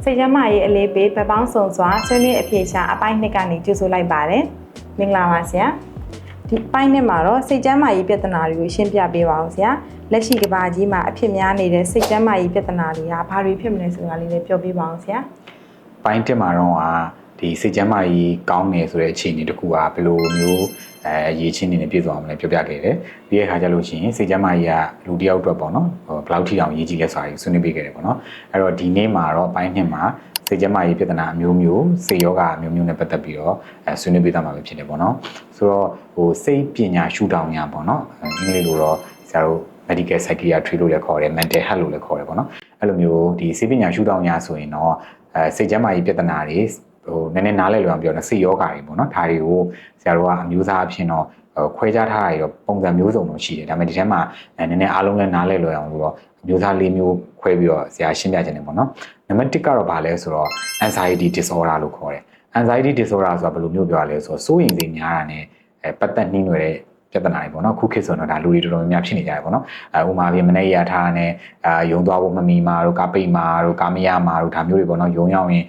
စိတ်ကျန်းမာရေးအလေးပေးဗပောင်းစုံစွာဆွေးနွေးအဖြေရှာအပိုင်းနှစ်ကနေကြိုဆိုလိုက်ပါတယ်မင်္ဂလာပါဆရာဒီအပိုင်းနှစ်မှာတော့စိတ်ကျန်းမာရေးပြဿနာတွေကိုရှင်းပြပေးပါဦးဆရာလက်ရှိကမ္ဘာကြီးမှာအဖြစ်များနေတဲ့စိတ်ကျန်းမာရေးပြဿနာတွေကဘာတွေဖြစ်မလဲဆိုတာလေးလည်းပြောပြပါအောင်ဆရာပိုင်းတစ်မှာတော့ဒီစိတ်ကျန်းမာရေးကောင်းနေဆိုတဲ့အခြေအနေတစ်ခုကဘယ်လိုမျိုးရေးချင်းနေပြည့်စုံအောင်လည်းပြောပြခဲ့တယ်ပြီးတဲ့အခါကျလို့ရှိရင်စိတ်ကျန်းမာရေးကလူတစ်ယောက်အတွက်ပေါ့နော်ဘယ်လောက်ထိအောင်ရေးကြည့်လဲဆိုတာကိုဆွေးနွေးပေးခဲ့တယ်ပေါ့နော်အဲ့တော့ဒီနေ့မှာတော့ပိုင်းနှစ်မှာစိတ်ကျန်းမာရေးပြဿနာအမျိုးမျိုးစိတ်ယောဂအမျိုးမျိုးနဲ့ပတ်သက်ပြီးတော့ဆွေးနွေးပေးသွားမှာပဲဖြစ်တယ်ပေါ့နော်ဆိုတော့စိတ်ပညာရှုထောင့်ညာပေါ့နော်အင်္ဂလိပ်လိုတော့ဆရာတို့ medical psychiatry လို့လည်းခေါ်တယ် mental health လို့လည်းခေါ်တယ်ပေါ့နော်အဲ့လိုမျိုးဒီစိတ်ပညာရှုထောင့်ညာဆိုရင်တော့စိတ်ကျန်းမာရေးပြဿနာတွေနည်းနည်းနားလည်လွယ်အောင်ပြောတော့စိတ်ယောဂတွေပေါ့နော်ဒါတွေကိုဆရာတို့ကအမျိုးသားအဖြစ်တော့ခွဲခြားထားတာရောပုံစံမျိုးစုံတော့ရှိတယ်ဒါပေမဲ့ဒီထဲမှာနည်းနည်းအားလုံးလည်းနားလည်လွယ်အောင်လို့တော့အမျိုးသား၄မျိုးခွဲပြီးတော့ဆရာရှင်းပြခြင်းတယ်ပေါ့နော်နံပါတ်1ကတော့ဗာလဲဆိုတော့ anxiety disorder လို့ခေါ်တယ် anxiety disorder ဆိုတာဘယ်လိုမျိုးပြောရလဲဆိုတော့စိုးရိမ်စိတ်များတာ ਨੇ ပတ်သက်နှီးနွယ်တဲ့ပြဿနာတွေပေါ့နော်ခုခေတ်ဆိုတော့ဒါလူတွေတော်တော်များများဖြစ်နေကြတယ်ပေါ့နော်ဥပမာပြမနေ့ရထားနဲ့ယုံသွားဖို့မမီမာတို့ကာပိတ်မာတို့ကာမရမာတို့ဒါမျိုးတွေပေါ့နော်ယုံရောက်ရင်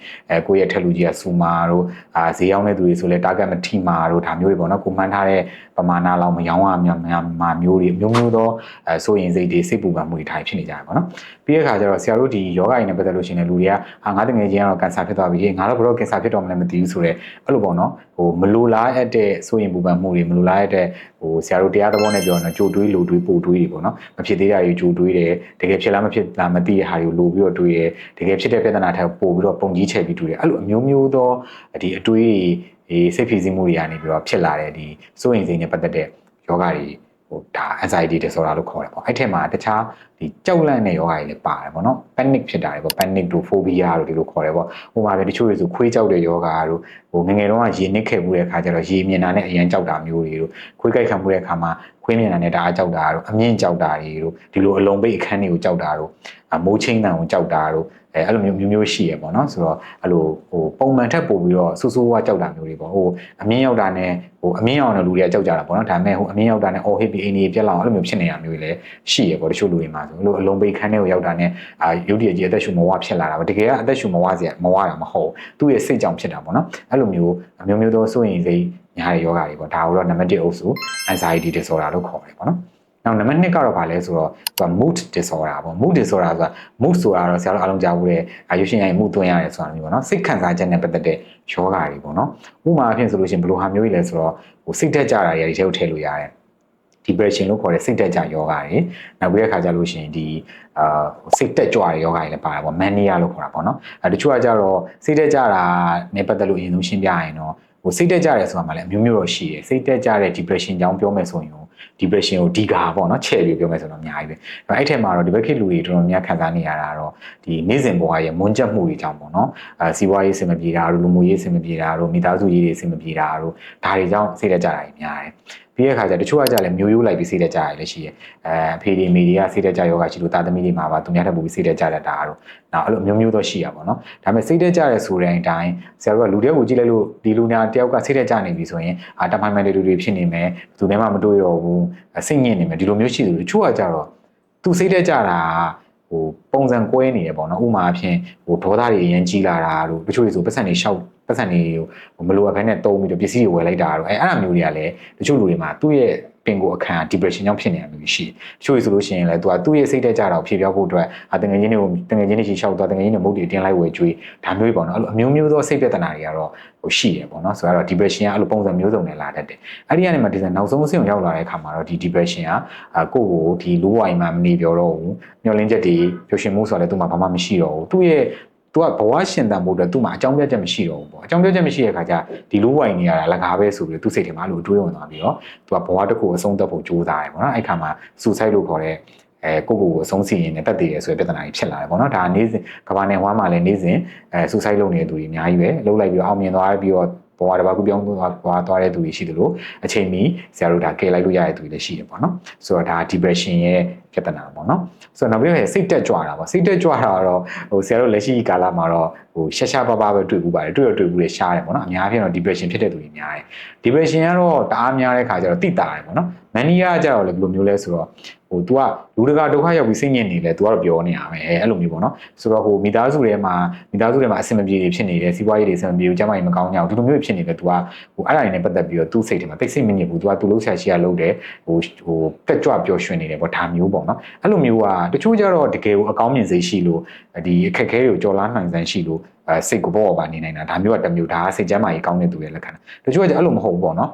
ကိုယ့်ရဲ့ထက်လူကြီးကစူမာတို့ဈေးရောက်တဲ့သူတွေဆိုလဲ target မထိမာတို့ဒါမျိုးတွေပေါ့နော်ကိုမှန်းထားတဲ့ပမာဏလောက်မရောင်းရမှာမျိုးတွေမျိုးမျိုးသောစိုးရင်စိတ်တွေစိတ်ပူပန်မှုတွေထိုင်ဖြစ်နေကြတယ်ပေါ့နော်ပြီးတဲ့အခါကျတော့ဆရာတို့ဒီယောဂရည်နဲ့ပတ်သက်လို့ရှိရင်လူတွေကငါတကယ်ချင်းကတော့ကင်ဆာဖြစ်သွားပြီငါတော့ဘယ်တော့ကင်ဆာဖြစ်တော့မလဲမသိဘူးဆိုတော့အဲ့လိုပေါ့နော်မလိုလားအပ်တဲ့စိုးရင်ပူပန်မှုတွေမလိုလားအပ်တဲ့ဆရာတို့တရားသဘောနဲ့ပြောရင်ကြိုတွေးလိုတွေးပို့တွေးတွေပေါ့နော်မဖြစ်သေးတာတွေကြိုတွေးတယ်တကယ်ဖြစ်လားမဖြစ်လားမသိတဲ့ဟာတွေကိုလိုပြီးတော့တွေးတယ်တကယ်ဖြစ်တဲ့ပြဿနာထက်ပို့ပြီးတော့ပုံကြီးချဲ့ပြီးတွေးတယ်အဲ့လိုအမျိုးမျိုးသောဒီအတွေးတွေစိတ်ဖိစီးမှုတွေကနေပြီးတော့ဖြစ်လာတဲ့ဒီစိုးရင်စိတ်နဲ့ပတ်သက်တဲ့ယောဂတွေဒါ anxiety disorder လို့ခေါ်တယ်ပေါ့အဲ့ထက်မှာတခြားဒီကြောက်လန့်တဲ့ယောဂတွေလည်းပါတယ်ပေါ့နော် panic ဖြစ်တာတွေပေါ့ panic တို့ phobia တို့ဒီလိုခေါ်တယ်ပေါ့ဟိုမှာပဲတချို့တွေဆိုခွေးကြောက်တဲ့ယောဂတို့ငငယ်တုန်းကရေနစ်ခဲ့မှုတဲ့အခါကျတော့ရေမြင်တာနဲ့အရန်ကြောက်တာမျိုးတွေတို့ခွေးကြိုက်ခံမှုတဲ့အခါမှာခွေးမြင်တာနဲ့တအားကြောက်တာတို့အမြင့်ကြောက်တာတွေတို့ဒီလိုအလုံးပိတ်အခန်းတွေကိုကြောက်တာတို့မိုးချင်းတန်ကိုကြောက်တာတို့အဲ့လိုမျိုးရှိရပေါ့နော်ဆိုတော့အဲ့လိုပုံမှန်ထက်ပို့ပြီးတော့ဆူဆူဝါကြောက်တာမျိုးတွေပေါ့အမြင့်ရောက်တာနဲ့အမြင့်ရောက်တဲ့လူတွေကကြောက်ကြတာပေါ့နော်ဒါပေမဲ့အမြင့်ရောက်တာနဲ့ဟိတ်ပြီးအိမ်ကြီးပြက်လောက်အဲ့လိုမျိုးဖြစ်နေတာမျိုးတွေလည်းရှိရပေါ့တချို့လူတွေမှာဆိုလို့အလုံးပိတ်ခန်းတွေကိုရောက်တာနဲ့ရုပ်တရက်ကြီးအသက်ရှူမဝဖြစ်လာတာပေါ့တကယ်ကအသက်ရှူမဝတာမဟုတ်သူ့ရဲ့စိတ်ကြောင့်ဖြစ်တာပေါ့နော်အဲ့လိုမျိုးအမျိုးမျိုးသောစိုးရိမ်စိတ်ညားတဲ့ယောဂတွေပေါ့ဒါကိုတော့နံပါတ်1အုပ်စု anxiety disorder လို့ခေါ်တယ်ပေါ့နော်နောက်နံပါတ်2ကတော့ဗာလဲဆိုတော့ mood disorder ပေါ့ mood disorder ဆိုတာ mood ဆိုတာတော့ဆရာတို့အားလုံးကြားဘူးတဲ့ရုပ်ရှင်ရိုင်မှုသွင်းရတယ်ဆိုတာမျိုးပေါ့နော်စိတ်ခံစားချက်နဲ့ပတ်သက်တဲ့ယောဂတွေပေါ့နော်ဥပမာအဖြစ်ဆိုလို့ရှိရင်ဘယ်လိုဟာမျိုးကြီးလဲဆိုတော့စိတ်တက်ကြတာတွေဒီထဲကိုထည့်လို့ရတယ် depression လို့ခေါ်တဲ့စိတ်တက်ကြယောဂတွေနောက်ပြီးတဲ့အခါကျလို့ရှိရင်ဒီစိတ်တက်ကြွတဲ့ယောဂတွေလည်းပါတယ်ပေါ့ mania လို့ခေါ်တာပေါ့နော်တချို့ကကြတော့စိတ်တက်ကြတာနဲ့ပတ်သက်လို့အရင်ဆုံးရှင်းပြရင်တော့စိတ်တက်ကြတယ်ဆိုတာမှလည်းအမျိုးမျိုးတော့ရှိတယ်စိတ်တက်ကြတဲ့ depression ကြောင့်ပြောမယ်ဆိုရင်depression ကိုဒီကာပေါ့နော်ချဲ့ပြီးပြောမယ်ဆိုတော့အများကြီးပဲအဲ့ထက်မှာတော့ဒီဘက်ခေတ်လူတွေတော်တော်များခံစားနေရတာတော့ဒီနေ့စဉ်ဘဝရဲ့မွန်းကျက်မှုတွေကြောင့်ပေါ့နော်စီးပွားရေးအဆင်မပြေတာတို့လူမှုရေးအဆင်မပြေတာတို့မိသားစုရေးတွေအဆင်မပြေတာတို့ဒါတွေကြောင့်စိတ်တက်ကြတာကြီးများတယ်ပြီးတဲ့အခါကျတချို့ကကြလည်းမျိုးရိုးလိုက်ပြီးစိတ်တက်ကြရတယ်လည်းရှိတယ်အဖေဒီမိတွေကစိတ်တက်ကြယောဂရှိလို့တာသမီတွေမှာပါသူများတက်ပြီးစိတ်တက်ကြတတ်တာတို့နောက်အဲ့လိုမျိုးမျိုးတော့ရှိရပါတော့ဒါပေမဲ့စိတ်တက်ကြရဲဆိုတဲ့အတိုင်းဆရာတို့ကလူတွေကိုကြည့်လိုက်လို့ဒီလူညာတယောက်ကစိတ်တက်ကြနေပြီဆိုရင်တမိုင်းမိုင်းတွေဖြစ်နေမယ်သူနဲ့မှမတွေ့တော့ဘူးစိတ်ညစ်နေမယ်ဒီလိုမျိုးရှိတယ်တချို့ကကြတော့သူစိတ်တက်ကြတာပုံစံကွဲနေတယ်ပေါ့နော်ဥမာအဖြစ်ဒေါသတွေအရင်ကြီးလာတာတို့တချို့တွေဆိုပတ်စံတွေရှောက်ပတ်စံတွေမလိုအပ်ဘဲနဲ့တုံးပြီးတော့ပစ္စည်းတွေဝယ်လိုက်တာတို့အဲ့အမျိုးတွေကလည်းတချို့လူတွေမှာသူ့ရဲ့ပင်ကိုအခါ depression ကြောင့်ဖြစ်နေတာမျိုးရှိတယ်တချို့ဆိုလို့ရှိရင်လည်းသူ့ရဲ့စိတ်တက်ကြတာကိုဖြေပြောဖို့အတွက်တငယ်ချင်းတွေရှောက်သွားတငယ်ချင်းတွေမုတ်တွေတင်လိုက်ဝယ်ကျွေးဒါမျိုးပေါ့နော်အဲ့လိုအမျိုးမျိုးသောစိတ်ပြဿနာတွေကတော့ရှိရပေါ့နော်ဆိုတော့ depression ကအဲ့လိုပုံစံမျိုးစုံနဲ့လာတတ်တယ်အဲ့ဒီကနေမှဒီနောက်ဆုံးအဆင့်ကိုရောက်လာတဲ့အခါမှာတော့ဒီ depression ကကိုယ့်ကိုဒီလိုးဝိုင်းမှမနေပြောတော့ဘူးမျောလင်းချက်တွေပျော်ရွှင်မှုဆိုတော့လည်းသူ့မှာဘာမှမရှိတော့ဘူးသူ့ရဲ့သူကဘဝရှင်သန်ဖို့အတွက်သူ့မှာအကြောင်းပြချက်မရှိတော့ဘူးပေါ့အကြောင်းပြချက်မရှိတဲ့အခါကျဒီလိုးဝိုင်းနေရတာလကားပဲဆိုပြီးသူ့စိတ်ထဲမှာအဲ့လိုတွေးဝင်သွားပြီးတော့သူကဘဝတစ်ခုအဆုံးသတ်ဖို့ကြိုးစားတယ်ပေါ့နော်အဲ့ခါမှာ suicide လို့ခေါ်တဲ့ကိုယ့်ကိုယ်အဆုံးစီရင်နဲ့တက်တည်ရဆိုတဲ့ပြဿနာကြီးဖြစ်လာတယ်ပေါ့နော်ဒါနေ့စဉ်ကမ္ဘာနယ်ဝါမှာလည်းနေ့စဉ် suicide လုပ်နေတဲ့သူတွေအများကြီးပဲလှုပ်လိုက်ပြီးတော့အောင်မြင်သွားပြီးတော့ဘဝတစ်ပါးကူပြောင်းသွားတဲ့သူတွေရှိသလိုအချိန်မီဆရာတို့ဒါကယ်လိုက်လို့ရတဲ့သူတွေလည်းရှိတယ်ပေါ့နော်ဆိုတော့ဒါ depression ရဲ့ပြဿနာပေါ့နော်ဆိုတော့နောက်ပြီးစိတ်တက်ကြွတာပေါ့စိတ်တက်ကြွတာတော့ဆရာတို့လက်ရှိကာလမှာတော့ရှားရှားပါးပါးပဲတွေ့ဘူးပါတယ်တွေ့ဘူးလေရှားတယ်ပေါ့နော်အများအားဖြင့်တော့ depression ဖြစ်တဲ့သူတွေများတယ် depression ကတော့တအားများတဲ့ခါကျတော့တိတာတယ်ပေါ့နော် mania ကကြတော့လည်းဘယ်လိုမျိုးလဲဆိုတော့ तू ကလူတကာဒုက္ခရောက်ပြီးစိတ်ညစ်နေလဲ तू ကတော့ပြောနေရမယ်အဲ့လိုမျိုးပေါ့နော်ဆိုတော့မိသားစုထဲမှာအဆင်မပြေတွေဖြစ်နေတယ်စီးပွားရေးတွေအဆင်မပြေဘူးကျန်းမာရေးမကောင်းကြဘူးဒီလိုမျိုးဖြစ်နေလဲ तू ကအဲ့ဒါတွေနဲ့ပတ်သက်ပြီးတော့ तू စိတ်ထဲမှာတိတ်စိတ်မညစ်ဘူး तू က तू လှုပ်ရှားရှိရလုပ်တယ်တက်ကြွပျော်ရွှင်နေတယ်ပေါ့ဒါမျိုးပေါ့နော်အဲ့လိုမျိုးကတချို့ကျတော့တကယ်ကိုအကောင်းမြင်စိတ်ရှိလို့ဒီအခက်အခဲတွေကိုကြော်လားနိုင်စမ်းရှိလို့စိတ်ကိုပေါ့ပါနေနိုင်တာဒါမျိုးကတစ်မျိုးဒါစိတ်ကျန်းမာရေးကောင်းတဲ့သူရဲ့လက္ခဏာတချို့ကအဲ့လိုမဟုတ်ဘူးပေါ့နော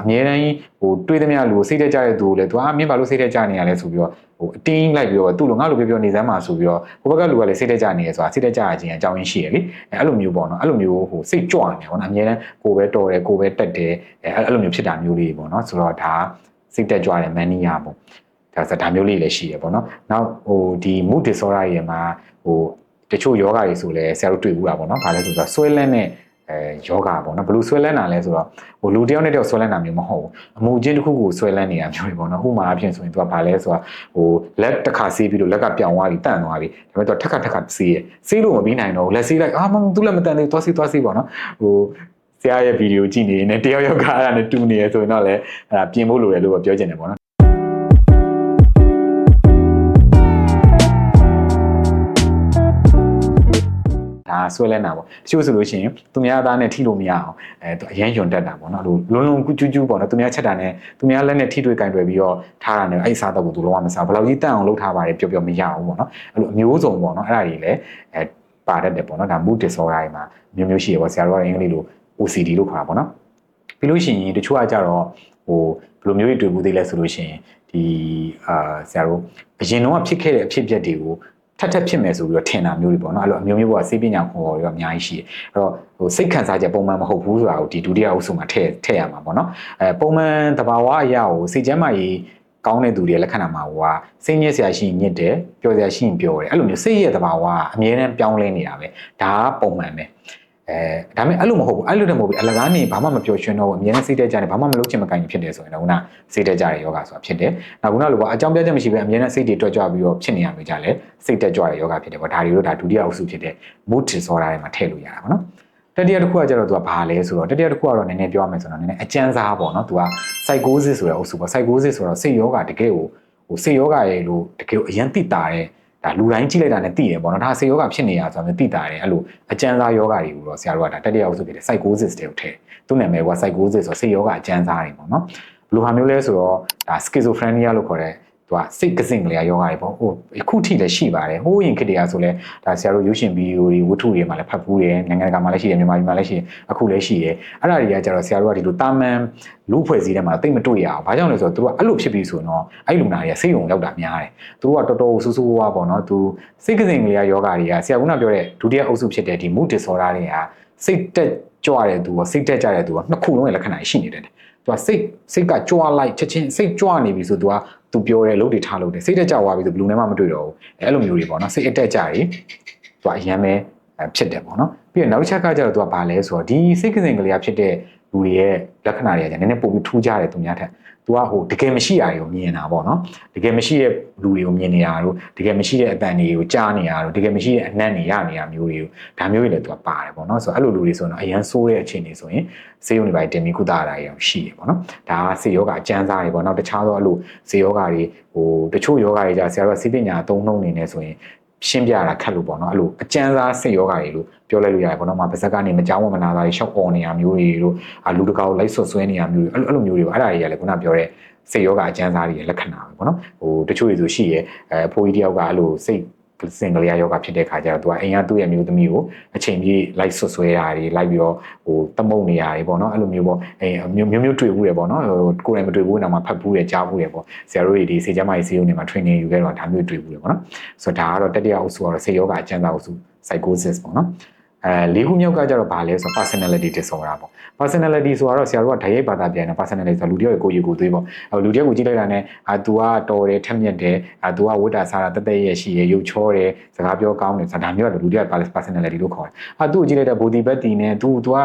်အမြဲတမ်းတွေးသမျှလူစိတ်တက်ကြတဲ့သူကိုလည်း तू မင်းဘာလို့စိတ်တက်ကြနေရလဲဆိုပြီးတော့အတင်းလိုက်ပြီးတော့သူ့လိုငါလိုပြောနေစမ်းမှာဆိုပြီးတော့ဟိုဘက်ကလူကလည်းစိတ်တက်ကြနေရဆိုတာစိတ်တက်ကြရခြင်းအကြောင်းရင်းရှိရလေအဲ့လိုမျိုးပေါ့နော်အဲ့လိုမျိုးစိတ်ကြွနေပေါ့နော်အမြဲတမ်းကိုပဲတော်တယ်ကိုပဲတက်တယ်အဲ့လိုမျိုးဖြစ်တာမျိုးလေးပေါ့နော်ဆိုတော့ဒါစိတ်တက်ကြွတဲ့မန်နီယာပေါ့ဒါမျိုးလေးလည်းရှိရပေါ့နော်နောက်ဒီ mood disorder တွေမှာတချို့ယောဂတွေဆိုလဲဆရာတို့တွေ့ဘူးတာပေါ့နော်ဒါလည်းဆိုတော့ဆွဲလန်းတဲ့ယောဂပေါ့နော်ဘယ်လိုဆွဲလန်းတာလဲဆိုတော့လူတယောက်နဲ့တယောက်ဆွဲလန်းတာမျိုးမဟုတ်ဘူးအမှုချင်းတစ်ခုကိုဆွဲလန်းနေတာမျိုးတွေပေါ့နော်ဥပမာအဖြစ်ဆိုရင်သူကဘာလဲဆိုတော့လက်တစ်ခါဆေးပြီးတော့လက်ကပြောင်းသွားပြီးတန့်သွားပြီးဒါပေမဲ့သူထက်ခါဆေးရဆေးလို့မပြီးနိုင်တော့ဘူးလက်ဆေးလိုက်သူလက်မတန့်သေးသွားဆေးပေါ့နော်ဆရာရဲ့ဗီဒီယိုကြည့်နေရင်တယောက်ယောက်ကအဲ့ဒါနဲ့တူနေရဆိုရင်တော့လည်းပြင်ဖို့လိုတယ်လို့ပြောချင်တယ်ပေါ့နော်ဒါဆွဲလဲတာပေါ့တချို့ဆိုလို့ရှိရင်သူများသားနဲ့ထိလို့မရအောင်သူအရန်ယွန်တက်တာပေါ့နော်လုံးလုံးကျူးပေါ့နော်သူများချက်တာနဲ့သူများလက်နဲ့ထိတွေ့ကင်တွယ်ပြီးတော့ထားတာနဲ့အဲ့စားတော့ကိုသူလုံးဝမစားဘယ်လောက်ကြီးတန့်အောင်လုပ်ထားပါတယ်ပျော်ပျော်မရအောင်ပေါ့နော်အဲ့လိုအမျိုးစုံပေါ့နော်အဲ့ဒါကြီးလည်းပါတတ်တယ်ပေါ့နော်ဒါ mood disorder တွေမှာမျိုးမျိုးရှိရပေါ့ဆရာတို့ကအင်္ဂလိပ်လို OCD လို့ခေါ်တာပေါ့နော်ပြီးလို့ရှိရင်တချို့ကကြတော့ဘယ်လိုမျိုးတွေတွေ့ဘူးသေးလဲဆိုလို့ရှိရင်ဒီဆရာတို့အရင်တော့ဖြစ်ခဲ့တဲ့အဖြစ်အပျက်တွေကိုထပ်ဖြစ်မယ်ဆိုပြီးတော့ထင်တာမျိုးတွေပေါ့နော်အဲ့လိုအမျိုးမျိုးပေါ့စိတ်ပညာခေါ်တွေတော့အများကြီးရှိတယ်အဲ့တော့စိတ်ခံစားချက်ပုံမှန်မဟုတ်ဘူးဆိုတာကိုဒီဒုတိယအုပ်စုမှာထည့်ရမှာပေါ့နော်ပုံမှန်တဘာဝအရာကိုစိတ်ကျန်းမာရေးကောင်းတဲ့သူတွေလက္ခဏာမှာဟိုကစိတ်ညစ်စရာရှိရင်ညစ်တယ်ပျော်စရာရှိရင်ပျော်တယ်အဲ့လိုမျိုးစိတ်ရဲ့တဘာဝကအမြဲတမ်းပြောင်းလဲနေတာပဲဒါကပုံမှန်ပဲဒါပေမဲ့အဲ့လိုမဟုတ်ဘူးအဲ့လိုတည်းမဟုတ်ဘူးအလကားနေဘာမှမပြောရွှင်တော့ဘူးအမြဲတမ်းစိတ်တက်ကြတယ်ဘာမှမလုပ်ချင်မကိုင်ဖြစ်တယ်ဆိုရင်တော့ခုနစိတ်တက်ကြတဲ့ယောဂဆိုတာဖြစ်တယ်နောက်ခုနလိုကအကြောင်းပြချက်မရှိဘဲအမြဲတမ်းစိတ်တွေတွက်ကြပြီးတော့ဖြစ်နေရမျိုးကြလဲစိတ်တက်ကြတဲ့ယောဂဖြစ်တယ်ပေါ့ဒါတွေတို့ဒါဒုတိယအုပ်စုဖြစ်တဲ့ mood disorder တွေမှာထည့်လို့ရတာပေါ့နော်တတိယတစ်ခုကကျတော့သူကဘာလဲဆိုတော့တတိယတစ်ခုကတော့နည်းနည်းပြောရမယ်ဆိုတော့နည်းနည်းအကျဉ်းစားပေါ့နော်သူက psychosis ဆိုတဲ့အုပ်စုပေါ့ psychosis ဆိုတော့စိတ်ယောဂတကယ်ကိုစိတ်ယောဂရဲ့လို့တကယ်အရင်သိတာတဲ့ဒါလူတိုင်းကြည့်လိုက်တာနဲ့သိတယ်ပေါ့နော်ဒါဆေးယောဂဖြစ်နေရဆိုတော့သိတာတယ်အဲ့လိုအကျဉ်းစားယောဂတွေကိုတော့ဆရာတို့ကဒါတတိယအုပ်စုဖြစ်တဲ့ psychosis တွေကိုထည့်သူ့နာမည်က psychosis ဆိုဆေးယောဂအကျဉ်းစားတွေပေါ့နော်ဘယ်လိုဟာမျိုးလဲဆိုတော့ဒါ schizophrenia လို့ခေါ်တဲ့သူကစိတ်ကစင်ကလေးယောဂတွေပေါ့အခုထိလည်းရှိပါတယ်ဟိုးရင်ခေတ်တည်းကဆိုလဲဒါဆရာတို့ရုပ်ရှင်ဗီဒီယိုတွေဝတ္ထုတွေမှာလည်းဖတ်ဘူးတယ်နိုင်ငံတကာမှာလည်းရှိတယ်မြန်မာပြည်မှာလည်းရှိတယ်အခုလည်းရှိတယ်အဲ့ဒါတွေကကျတော့ဆရာတို့ကဒီလိုတာမန်လူဖွဲ့စည်းထဲမှာတိတ်မတွေ့ရအောင်ဘာကြောင့်လဲဆိုတော့သူတို့ကအဲ့လိုဖြစ်ပြီးဆိုတော့အဲ့လူနာတွေကစိတ်ုံရောက်တာများတယ်သူတို့ကတော်တော်ဆူဆူဝါးပေါ့နော်သူစိတ်ကစင်ကလေးယောဂတွေကဆရာကပြောတဲ့ဒုတိယအုပ်စုဖြစ်တဲ့ဒီ mood disorder တွေကစိတ်တက်ကြွတဲ့သူရောစိတ်တက်ကြတဲ့သူရောနှစ်ခုလုံးရဲ့လက္ခဏာရှိနေတယ်သူကစိတ်ကကြွလိုက်ချက်ချင်းစိတ်ကြွနေပြီဆိုသူပြောတယ်လုပ်တွေထားလုပ်တယ်စိတ်တက်ကြွသွားပြီဆိုဘယ်လိုမှမတွေ့တော့ဘူးအဲ့လိုမျိုးတွေပေါ့နော်စိတ်အတက်ကြတွေသူကအရန်ပဲဖြစ်တယ်ပေါ့နော်ပြီးတော့နောက်တစ်ချက်ကကျတော့သူကဘာလဲဆိုတော့ဒီစိတ်ကစင်ကလေးဖြစ်တဲ့လူတွေရဲ့လက္ခဏာတွေကနည်းနည်းပိုပြီးထူးခြားတယ်သူများထက်သူကတကယ်မရှိတာတွေကိုမြင်တာပေါ့နော်တကယ်မရှိတဲ့လူတွေကိုမြင်နေတာတို့တကယ်မရှိတဲ့အတန်တွေကိုကြားနေတာတို့တကယ်မရှိတဲ့အနံ့တွေရနေတာမျိုးတွေကိုဒါမျိုးတွေလည်းသူကပါတယ်ပေါ့နော်ဆိုတော့အဲ့လိုလူတွေဆိုတော့အရန်ဆိုးတဲ့အခြေအနေဆိုရင်ဆေးရုံတွေပိုင်းတင်ပြီးကုသရတာရောရှိတယ်ပေါ့နော်ဒါကဆေးယောဂအကျန်းစားတွေပေါ့နော်တခြားသောအဲ့လိုဆေးယောဂတွေတချို့ယောဂတွေကြာဆရာတို့ဆေးပညာအသုံးနှုန်းနေနေဆိုရင်ရှင်းပြတာခက်လို့ပေါ့နော်အဲ့လိုအကျန်းစားဆေးယောဂတွေလို့ပြောလိုက်လို့ရတယ်ပေါ့နော်။ပါဇက်ကနေမကြောက်မနာတာတွေရှောက်ပေါ်နေရမျိုးတွေတို့လူတကာကိုလိုက်ဆွဆွဲနေရမျိုးတွေအဲ့လိုမျိုးတွေပေါ့အဲ့ဒါတွေကလည်းခုနပြောတဲ့စိတ်ယောဂအကျန်းစားတွေရဲ့လက္ခဏာပဲပေါ့နော်။တချို့တွေဆိုရှိရဲအဖိုးကြီးတယောက်ကအဲ့လိုစိတ်စင်ကလေးယောဂဖြစ်တဲ့ခါကျတော့သူကအိမ်ကသူ့ရဲ့မျိုးသမီးကိုအချိန်ကြီးလိုက်ဆွဆွဲတာတွေလိုက်ပြီးတော့တမုံနေရတယ်ပေါ့နော်အဲ့လိုမျိုးပေါ့မျိုးတွေ့ဘူးတယ်ပေါ့နော်ကိုယ်တိုင်မတွေ့ဘူးနောက်မှဖတ်ဘူးတယ်ကြားဘူးတယ်ပေါ့ဆရာတို့တွေဒီစေချမ်းမကြီးစေုံတွေမှာ training ယူခဲ့တော့ဒါမျိုးတွေ့ဘူးတယ်ပေါ့နော်ဆိုတော့ဒါကတော့တတိယအုပ်စုကတော့စိတ်ယောဂအကျန်းစားအုပ်စု psychosis ပေါ့နော်လေးခုမြောက်ကကြတော့ဗာလဲဆို personality disorder ပေါ့ personality ဆိုတော့ဆရာတို့ကဓာတ်ရိုက်ဘာသာပြန်တယ် personality ဆိုလူတယောက်ရဲ့ကိုယ်ရည်ကိုယ်သွေးပေါ့လူတယောက်ကိုကြည့်လိုက်တာနဲ့तू ကတော်တယ်ထက်မြက်တယ်तू ကဝတ်တာစားတာတက်တက်ရဲ့ရှိရရုပ်ချောတယ်စကားပြောကောင်းတယ်ဆိုတာဒါမျိုးကလူတယောက် personality လို့ခေါ်တယ်သူ့ကိုကြည့်လိုက်တဲ့ body bad တီနဲ့ तू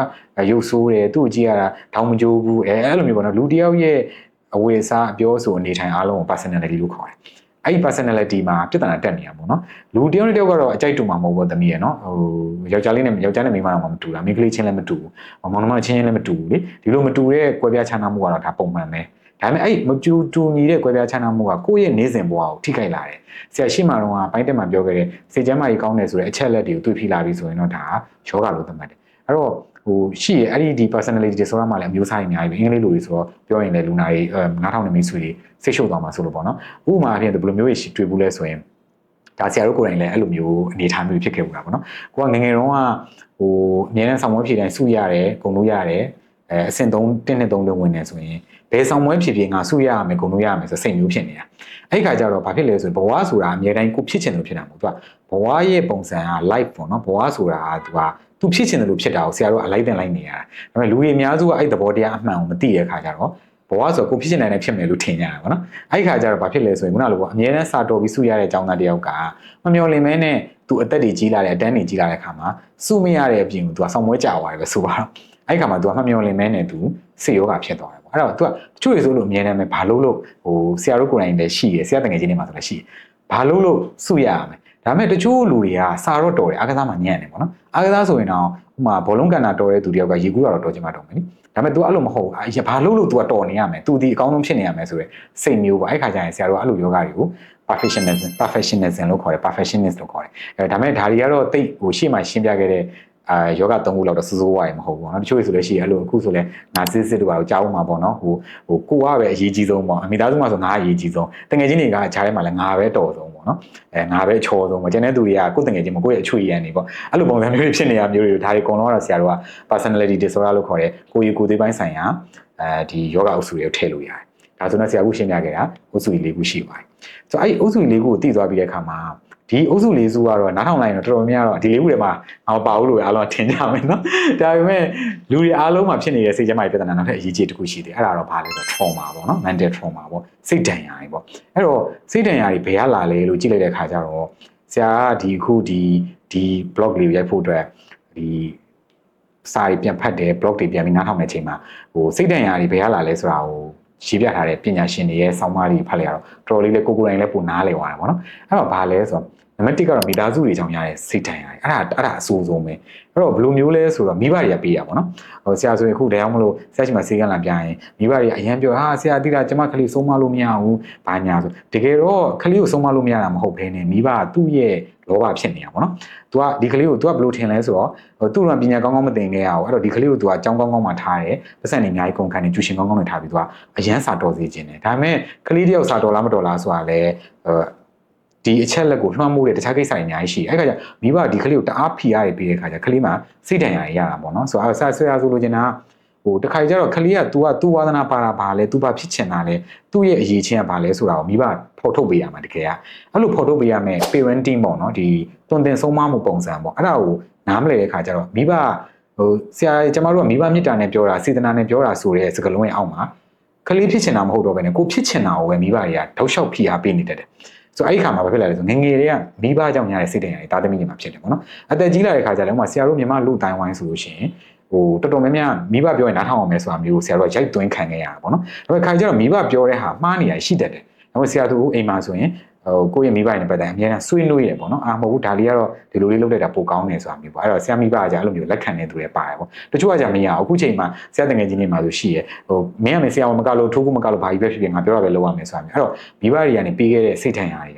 ကရုပ်ဆိုးတယ်သူ့ကိုကြည့်ရတာထောင်မကြိုးဘူးအဲ့လိုမျိုးပေါ့နော်လူတယောက်ရဲ့အဝေအစားအပြောဆိုအနေထိုင်အားလုံးကို personality လို့ခေါ်တယ်အဲ့ဒီ personality မှာပြဿနာတက်နေရပါတော့လူတယောက်တစ်ယောက်ကတော့အကြိုက်တူမှာမဟုတ်ဘူးသမီးရယ်နော်ယောက်ျားလေးနဲ့ယောက်ျားနဲ့မိန်းမတော့မတူတာမိန်းကလေးချင်းလည်းမတူဘူးမောင်နှမချင်းချင်းလည်းမတူဘူးလေဒီလိုမတူတဲ့ကွဲပြားခြားနားမှုကတော့ဒါပုံမှန်ပဲဒါ ဒါပေမဲ့အဲ့မတူညီတဲ့ကွဲပြားခြားနားမှုကကိုယ့်ရဲ့နေစဉ်ဘဝကိုထိခိုက်လာတယ်ဆရာရှိမှတော့ပိုင်းတက်မှာပြောခဲ့တဲ့စိတ်ကျန်းမာရေးကောင်းတယ်ဆိုတဲ့အချက်လက်တွေကိုတွေ့ဖိလာပြီဆိုရင်တော့ဒါယောဂလို့သတ်မှတ်တယ်အဲ့တော့ရှိရအဲ့ဒီ personality disorder မှာလည်းအမျိုးအစားတွေအများကြီးပဲအင်္ဂလိပ်လိုတွေဆိုတော့ပြောရင်လည်းလူနာတွေနားထောင်နေမိတ်ဆွေတွေစိတ်ရှုပ်သွားမှာဆိုလို့ပေါ့နော်ဥပမာအဖြစ်ဘယ်လိုမျိုးတွေတွေ့ဘူးလဲဆိုရင်ဒါဆရာတို့ကိုယ်တိုင်လည်းအဲ့လိုမျိုးအနေထားမျိုးဖြစ်ခဲ့ဘူးတာပေါ့နော်ကိုကငငယ်တုန်းကအများနဲ့ဆောင်မွေးဖြည့်တိုင်းစုရတယ်ဂုံလို့ရတယ်အဆင့်3 1 2 3လို့ဝင်နေဆိုရင်ဘယ်ဆောင်မွေးဖြည့်ဖြည့်ငါစုရရမယ်ဂုံလို့ရရမယ်ဆိုစိတ်မျိုးဖြစ်နေတာအဲ့ခါကျတော့ဘာဖြစ်လဲဆိုရင်ဘဝဆိုတာအများတိုင်းကိုဖြစ်ချင်လို့ဖြစ်တာမဟုတ်သူကဘဝရဲ့ပုံစံက life ပေါ့နော်ဘဝဆိုတာကသူဖြစ်ချင်တယ်လို့ဖြစ်တာကိုဆရာတို့အလိုက်တင်လိုက်နေရတာဒါပေမဲ့လူတွေအများစုကအဲ့သဘောတရားအမှန်ကိုမသိတဲ့အခါကျတော့ဘဝဆိုကိုဖြစ်ချင်တယ်ဖြစ်မယ်လို့ထင်ကြတာပေါ့နော်အဲ့ခါကျတော့ဘာဖြစ်လဲဆိုရင်ခုနလိုပေါ့အများနဲ့စာတော်ပြီးစုရတဲ့အကြောင်းသားတယောက်ကမမျော်လင့်မဲနဲ့သူအသက်တွေကြီးလာတဲ့အတန်းတွေကြီးလာတဲ့အခါမှာစုမရတဲ့အပြင်သူကဆောင်းမွေးကြာသွားတယ်ပဲဆိုပါတော့အဲ့ခါမှာသူကမမျော်လင့်မဲနဲ့သူစိတ်ယောဂဖြစ်သွားတယ်ပေါ့အဲ့တော့သူကတချို့တွေဆိုလို့အများနဲ့ပဲဘာလို့ဆရာတို့ကိုယ်တိုင်လည်းရှိရဆရာတငယ်ချင်းတွေမှာဆိုလည်းရှိဘာလို့စုရရမယ်ဒါပေမဲ့တချို့လူတွေကစာတော့တော်တယ်အားကစားမှညံ့တယ်ပေါ့နော်အားကစားဆိုရင်တော့ဥမာဘောလုံးကန်တာတော်တဲ့သူတယောက်ကရေကူးတာတော့တော်ချင်မှတော်မယ်နိဒါပေမဲ့ तू အဲ့လိုမဟုတ်ဘူးဘာလို့ तू ကတော်နေရမယ် तू ဒီအကောင်းဆုံးဖြစ်နေရမယ်ဆိုရယ်စိတ်မျိုးပေါ့အဲ့ခါကျရင်ဆရာတို့ကအဲ့လိုယောဂတွေကို perfectionism လို့ခေါ်တယ် perfectionist လို့ခေါ်တယ်ဒါပေမဲ့ဒါတွေကတော့တိတ်ရှေ့မှာရှင်းပြခဲ့တဲ့ယောဂ3ခုလောက်တော့စိုးစိုးဝါးရမဟုတ်ဘူးเนาะတချို့ဆိုလည်းရှိအဲ့လိုအခုဆိုလဲငါစစ်တို့ကတော့ကြားဦးမှာပေါ့เนาะကိုကပဲအရေးကြီးဆုံးပေါ့အမိသားစုမှာဆိုငါအရေးကြီးဆုံးတငယ်ချင်းတွေကဂျားထဲမှာလည်းငါပဲတော်ဆုံးပေါ့เนาะငါပဲချော်ဆုံးပေါ့ကျန်တဲ့သူတွေကကိုယ်တငယ်ချင်းမကိုယ့်ရဲ့အချွေရန်နေပေါ့အဲ့လိုပုံစံမျိုးတွေဖြစ်နေတာမျိုးတွေဒါတွေအကုန်လုံးကတော့ဆရာတို့က personality disorder လို့ခေါ်တယ်ကိုယ်ကိုယ်သေးပိုင်းဆိုင်ရာဒီယောဂအုပ်စုတွေကိုထည့်လို့ရတယ်ဒါဆိုတော့ဆရာကရှင်းပြခဲ့တာအုပ်စုကြီး၄ခုရှိပါတယ်ဆိုတော့အဲ့ဒီအုပ်စုကြီး၄ခုကိုသိသွားပြီးတဲ့အခါမှာဒီအုပ်စုလေးစုကတော့နားထောင်လိုက်ရင်တော့တော်တော်များတော့ဒီလေးခုထဲမှာငါမပါဘူးလို့အားလုံးထင်ကြမယ်နော်ဒါပေမဲ့လူတွေအားလုံးမှာဖြစ်နေတဲ့စိတ်ကျန်းမာရေးပြဿနာနောက်ထပ်အရေးကြီးတစ်ခုရှိတယ်အဲ့ဒါတော့ဘာလဲဆိုတော့ trauma ပေါ့နော် mental trauma ပေါ့စိတ်ဒဏ်ရာတွေပေါ့အဲ့တော့စိတ်ဒဏ်ရာတွေဘယ်ကလာလဲလို့ကြည့်လိုက်တဲ့အခါကျတော့ဆရာကဒီ blog လေးကိုရိုက်ဖို့အတွက်ဒီစာတွေပြန်ဖတ်တယ် blog တွေပြန်ပြီးနားထောင်တဲ့အချိန်မှာစိတ်ဒဏ်ရာတွေဘယ်ကလာလဲဆိုတာကိုရေးပြထားတဲ့ပညာရှင်တွေရဲ့ဆောင်းပါးတွေဖတ်လိုက်ရတော့တော်တော်လေးလည်းကိုယ်တိုင်လည်းပုံနားလည်သွားတယ်ပေါ့နော်အဲ့တော့ဘာလဲဆိုတော့နံပါတ်1ကတော့မိသားစုတွေကြောင့်ရတဲ့စိတ်ဒဏ်ရာတွေအဲ့ဒါအဆိုးဆုံးပဲအဲ့တော့ဘယ်လိုမျိုးလဲဆိုတော့မိဘတွေကပေးရပါတော့ဆရာဆိုရင်အခုတရားမလို့ဆရာရှိမှစေကန်းလာပြရင်မိဘတွေကအရင်ပြောဆရာတိတာကျမကလေးဆုံးမလို့မရဘူးဘာညာဆိုတကယ်တော့ကလေးကိုဆုံးမလို့မရတာမဟုတ်ဘဲနဲ့မိဘကသူ့ရဲ့လောဘဖြစ်နေတာပေါ့နော်။ तू ကဒီကလေးကို तू ကဘယ်လိုထင်လဲဆိုတော့သူ့ကပညာကောင်းကောင်းမသင်ခဲ့ရအောင်အဲ့တော့ဒီကလေးကို तू ကအကြောင်းကောင်းကောင်းမှထားတယ်။ပတ်စံနေအများကြီးကုန်ခံနေကျူရှင်ကောင်းကောင်းနဲ့ထားပြီး तू ကအရန်စာတော်စေခြင်းတယ်။ဒါပေမဲ့ကလေးတယောက်စာတော်လားမတော်လားဆိုတာလည်းဒီအချက်လက်ကိုလွှမ်းမိုးတဲ့တခြားကိစ္စတွေအများကြီးရှိအဲ့ခါကျမိဘဒီကလေးကိုတအားဖိအားတွေပေးတဲ့ခါကျကလေးမှာစိတ်ဒဏ်ရာတွေရတာပေါ့နော်ဆိုတော့ဆရာဆိုလို့ကျင်တာတခါကျတော့ကလေးက तू ဝါသနာပါတာဘာလဲ तू ဘာဖြစ်ချင်တာလဲသူ့ရဲ့အရေးချင်းကဘာလဲဆိုတာကိုမိဘဖော်ထုတ်ပေးရမှာတကယ်ကအဲ့လိုဖော်ထုတ်ပေးရမယ် parenting ပေါ့နော်ဒီတွင်တင်ဆုံးမမှုပုံစံပေါ့အဲ့ဒါကိုနားမလည်တဲ့ခါကျတော့မိဘဆရာကျမတို့ကမိဘမြစ်တာနဲ့ပြောတာစေတနာနဲ့ပြောတာဆိုတဲ့စကားလုံးရဲ့အောက်မှာကလေးဖြစ်ချင်တာမဟုတ်တော့ဘဲနဲ့ကိုဖြစ်ချင်တာကိုပဲမိဘတွေကတောက်လျှောက်ဖိအားပေးနေတတ်တယ်ဆိုအဲ့ဒီခါမှာဘာဖြစ်လာလဲဆိုငငယ်တွေကမိဘကြောင့်ညာတဲ့စိတ်ဒဏ်ရာတွေတာသမီတွေမှာဖြစ်တယ်ပေါ့နော်အသက်ကြီးလာတဲ့ခါကျလည်းဥပမာဆရာတို့မြန်မာလူတိုင်းဝိုင်းဆိုလို့ရှိရင်တော်တော်များများမိဘပြောရင်နားထောင်အောင်မယ်ဆိုတာမျိုးဆရာတို့ကရိုက်သွင်းခံခဲ့ရတာပေါ့နော်ဒါပေမဲ့ခါကျတော့မိဘပြောတဲ့ဟာမှားနေရရှိတတ်တယ်ဒါပေမဲ့ဆရာတို့အိမ်မှာဆိုရင်ကိုယ့်ရဲ့မိဘနဲ့ပတ်သက်အများနဲ့ဆွေးနွေးရပေါ့နော်မဟုတ်ဘူးဒါလေးကတော့ဒီလိုလေးလုပ်လိုက်တာပိုကောင်းတယ်ဆိုတာမျိုးပေါ့အဲ့တော့ဆရာမိဘကကြာအဲ့လိုမျိုးလက်ခံနေသူတွေပါတယ်ပေါ့တချို့ကကြာမရအခုချိန်မှာဆရာတငယ်ချင်းတွေမှာဆိုရှိရမင်းကမဆရာမကလို့ထိုးဖို့မကလို့ဘာကြီးပဲဖြစ်ဖြစ်ငါပြောရပဲလုပ်ရမယ်ဆိုတာမျိုးအဲ့တော့မိဘတွေကနေပြီးခဲ့တဲ့စိတ်ထန်ရာတွေ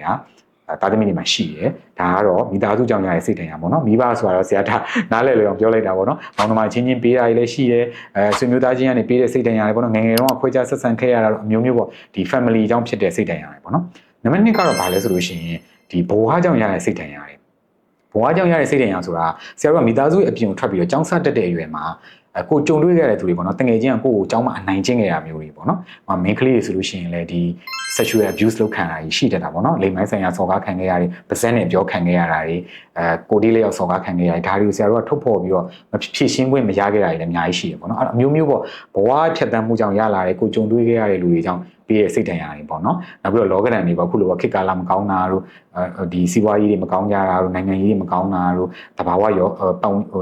ကတာသမီတွေမှာရှိတယ်ဒါကတော့မိသားစုကြောင့်ရတဲ့စိတ်ထင်ရပါတော့မိဘဆိုတော့ဆရာဒါနားလည်လို့ပြောလိုက်တာပေါ့နော်မောင်နှမချင်းချင်းပေးတာတွေလည်းရှိတယ်ဆွေမျိုးသားချင်းကနေပေးတဲ့စိတ်ထင်ရတယ်ပေါ့နော်ငယ်ငယ်တုန်းကခွဲခြားဆက်ဆံခဲ့ရတာတော့အမျိုးမျိုးပေါ့ဒီ family အကြောင်းဖြစ်တဲ့စိတ်ထင်ရတယ်ပေါ့နော်နံပါတ်2ကတော့ဘာလဲဆိုလို့ရှိရင်ဒီဘဝကြောင့်ရတဲ့စိတ်ထင်ရတယ်ဘဝကြောင့်ရတဲ့စိတ်ထင်ရဆိုတာဆရာတို့ကမိသားစုအပြင်ကိုထွက်ပြီးတော့ကျောင်းဆက်တက်တဲ့အရွယ်မှာကိုကြုံတွေ့ခဲ့တဲ့သူတွေပေါ့နော်တငယ်ချင်းကကိုကိုအကြောင်းမအနိုင်ကျင့်ခဲ့ရမျိုးတွေပေါ့နော်။မင်းကလေးတွေဆိုလို့ရှိရင်လည်းဒီ sexual abuse လုပ်ခံရတာရှိတတ်တာပေါ့နော်။လိမ်မိုင်းဆိုင်ရာစော်ကားခံခဲ့ရတယ်။ပါးစပ်နဲ့ပြောခံခဲ့ရတာတွေကိုဒီလေးရောက်စော်ကားခံခဲ့ရတယ်။ဒါတွေကိုဆရာတို့ကထုတ်ဖော်ပြီးတော့ဖြည့်ရှင်းခွင့်မရခဲ့တာတွေလည်းအများကြီးရှိတယ်ပေါ့နော်။အဲ့အမျိုးမျိုးပေါ့ဘဝဖြတ်သန်းမှုကြောင့်ရလာတဲ့ကိုကြုံတွေ့ခဲ့ရတဲ့လူတွေကြောင့်ပြီးရဲ့စိတ်ဒဏ်ရာတွေပေါ့နော်။နောက်ပြီးတော့လောကဒဏ်တွေပေါ့ခုလိုခေတ်ကာလမကောင်းတာတို့ဒီစီးပွားရေးတွေမကောင်းကြတာတို့နိုင်ငံရေးတွေမကောင်းတာတို့တဘာဝရေ